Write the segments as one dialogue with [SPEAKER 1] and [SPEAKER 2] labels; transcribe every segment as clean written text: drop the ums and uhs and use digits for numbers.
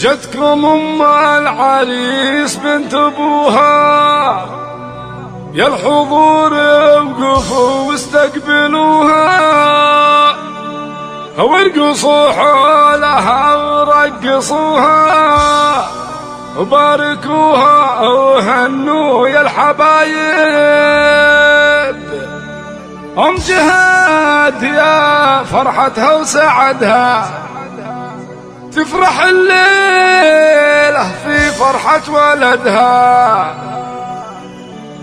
[SPEAKER 1] جتكم ام العريس بنت ابوها، يا الحضور وقفوا واستقبلوها، وارقصوا حولها ورقصوها، وباركوها وهنوا يا الحبايب. ام جهاد يا فرحتها وسعدها، تفرح الليلة في فرحة ولدها،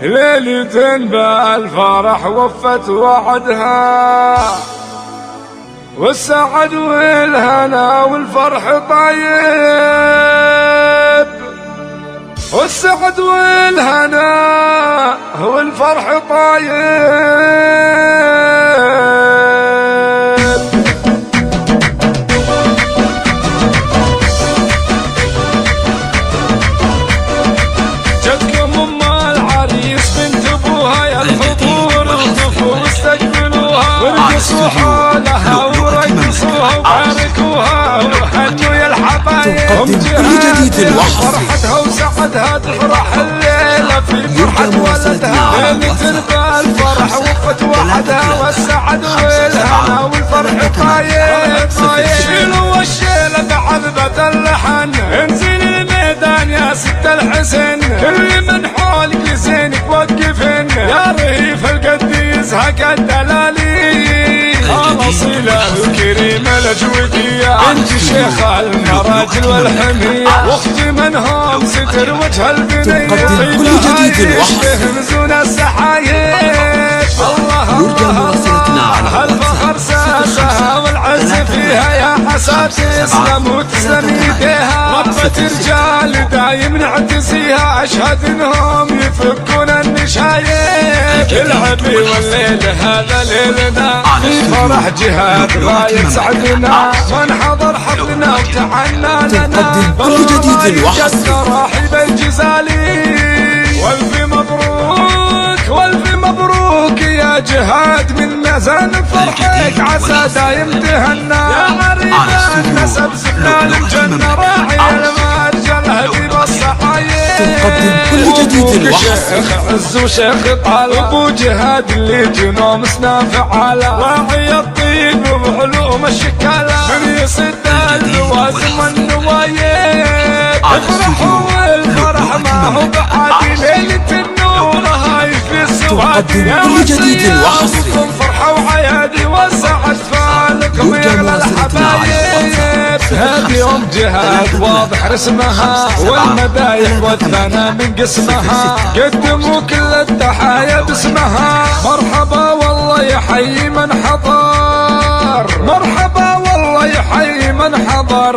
[SPEAKER 1] ليلة بالفرح وفت وعدها، والسعد والهنا والفرح طيب، والسعد والهنا والفرح طيب. ورقصوا حولها ورقصوها وباركوها وهنوا يا الحبايب.
[SPEAKER 2] ام جهاد
[SPEAKER 1] فرحتها وسعدها، تفرح الليلة في فرحة ولدها، ليلة بالفرح وفت وحدها، والسعد والهنا والفرح طايب. شيلوا الشيلة بعذبة اللحن، انزل الميدان يا ست الحسن، كل من حولك لزينك وقفن، يا رهيف القد يزهق الدلالي، اصيلة وكريمة الاجودية، انت شيخ المراجل والحمية، واخت منهم ستر وجه البنية،
[SPEAKER 2] كل جديد الوحص
[SPEAKER 1] يهمزون السحايب. الله هالفخر ساسها والعز فيها، يا حساد تسلم وتسلم ايديها، ربة رجال دايم نعتزيها، اشهد انهم يفكون النشايب. العبي والليل هذا ليلنا، في فرح جهاد غاية سعدنا، من حضر حفلنا وتعنى لنا،
[SPEAKER 2] كل جديد الوحص
[SPEAKER 1] راحب الجزالي. والف مبروك والف مبروك يا جهاد، من مزان فرحك عسى دايم تهنى، يا غريبة نسب سكان الجنة، راعي المرجل هدي بالصحايب.
[SPEAKER 2] كل جديد الوحص
[SPEAKER 1] شيخ عز وشيخ طال، ابو جهاد اللي جنوم سنافع على، راعي الطيب وعلوم الشكالة، من يصد اللوازم والنوايب. افرحوا والفرح ما هو بعادي، ليلة النور هاي في السواد، يا
[SPEAKER 2] كل جديد الوحص
[SPEAKER 1] فرحة وعيادي وسعد فالكم يغلى الحبايب. هذه ام جهاد واضح رسمها، والمدايح والثنى من قسمها، قدموا كل التحايا باسمها، مرحبا والله يحيي من حضر، مرحبا والله يحيي من حضر.